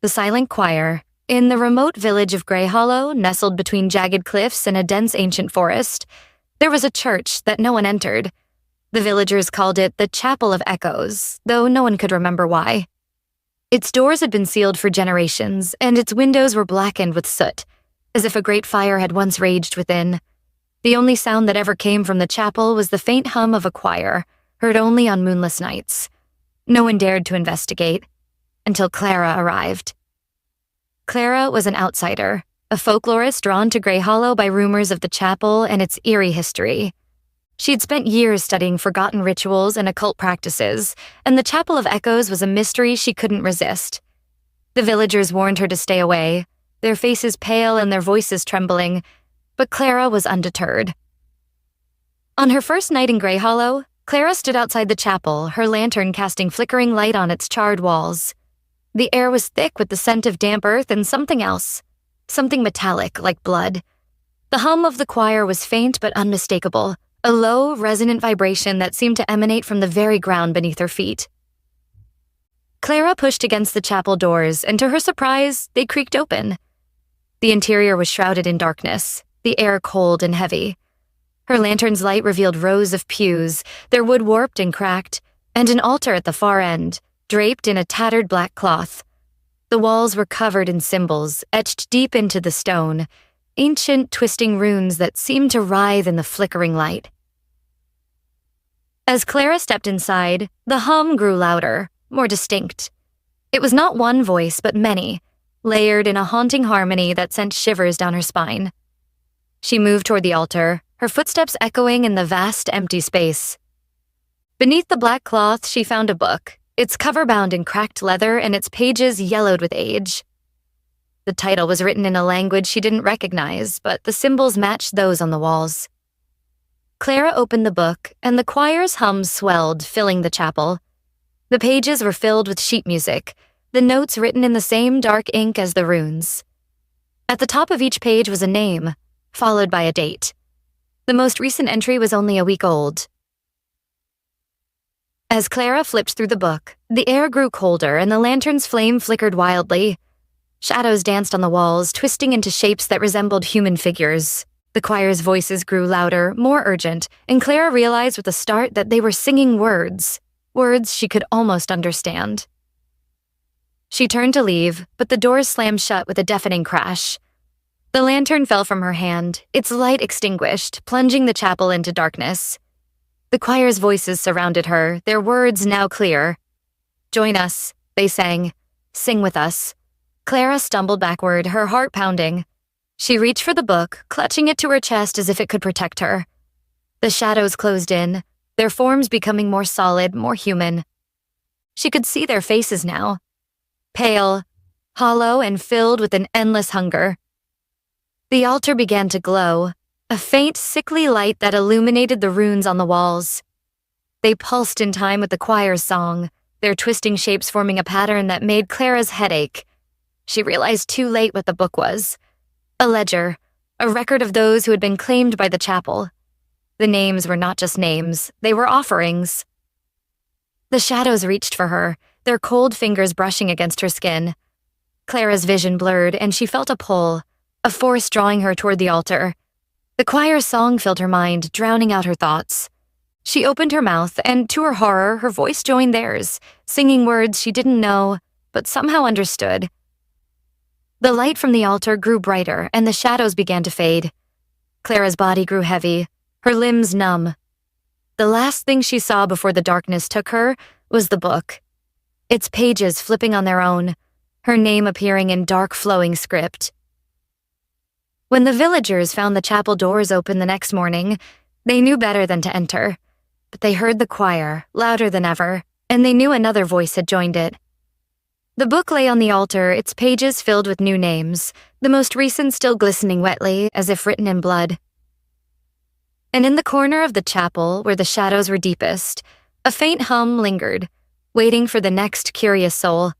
The Silent Choir. In the remote village of Grey Hollow, nestled between jagged cliffs and a dense ancient forest, there was a church that no one entered. The villagers called it the Chapel of Echoes, though no one could remember why. Its doors had been sealed for generations, and its windows were blackened with soot, as if a great fire had once raged within. The only sound that ever came from the chapel was the faint hum of a choir, heard only on moonless nights. No one dared to investigate, until Clara arrived. Clara was an outsider, a folklorist drawn to Grey Hollow by rumors of the chapel and its eerie history. She'd spent years studying forgotten rituals and occult practices, and the Chapel of Echoes was a mystery she couldn't resist. The villagers warned her to stay away, their faces pale and their voices trembling, but Clara was undeterred. On her first night in Grey Hollow, Clara stood outside the chapel, her lantern casting flickering light on its charred walls. The air was thick with the scent of damp earth and something else, something metallic like blood. The hum of the choir was faint but unmistakable, a low, resonant vibration that seemed to emanate from the very ground beneath her feet. Clara pushed against the chapel doors, and to her surprise, they creaked open. The interior was shrouded in darkness, the air cold and heavy. Her lantern's light revealed rows of pews, their wood warped and cracked, and an altar at the far end, draped in a tattered black cloth. The walls were covered in symbols, etched deep into the stone, ancient twisting runes that seemed to writhe in the flickering light. As Clara stepped inside, the hum grew louder, more distinct. It was not one voice, but many, layered in a haunting harmony that sent shivers down her spine. She moved toward the altar, her footsteps echoing in the vast, empty space. Beneath the black cloth, she found a book, its cover bound in cracked leather and its pages yellowed with age. The title was written in a language she didn't recognize, but the symbols matched those on the walls. Clara opened the book, and the choir's hum swelled, filling the chapel. The pages were filled with sheet music, the notes written in the same dark ink as the runes. At the top of each page was a name, followed by a date. The most recent entry was only a week old. As Clara flipped through the book, the air grew colder and the lantern's flame flickered wildly. Shadows danced on the walls, twisting into shapes that resembled human figures. The choir's voices grew louder, more urgent, and Clara realized with a start that they were singing words she could almost understand. She turned to leave, but the doors slammed shut with a deafening crash. The lantern fell from her hand, its light extinguished, plunging the chapel into darkness. The choir's voices surrounded her, their words now clear. "Join us," they sang. "Sing with us." Clara stumbled backward, her heart pounding. She reached for the book, clutching it to her chest as if it could protect her. The shadows closed in, their forms becoming more solid, more human. She could see their faces now. Pale, hollow, and filled with an endless hunger. The altar began to glow, a faint, sickly light that illuminated the runes on the walls. They pulsed in time with the choir's song, their twisting shapes forming a pattern that made Clara's head ache. She realized too late what the book was. A ledger, a record of those who had been claimed by the chapel. The names were not just names, they were offerings. The shadows reached for her, their cold fingers brushing against her skin. Clara's vision blurred, and she felt a pull, a force drawing her toward the altar. The choir's song filled her mind, drowning out her thoughts. She opened her mouth, and to her horror, her voice joined theirs, singing words she didn't know, but somehow understood. The light from the altar grew brighter, and the shadows began to fade. Clara's body grew heavy, her limbs numb. The last thing she saw before the darkness took her was the book, its pages flipping on their own, her name appearing in dark, flowing script. When the villagers found the chapel doors open the next morning, they knew better than to enter. But they heard the choir, louder than ever, and they knew another voice had joined it. The book lay on the altar, its pages filled with new names, the most recent still glistening wetly, as if written in blood. And in the corner of the chapel, where the shadows were deepest, a faint hum lingered, waiting for the next curious soul.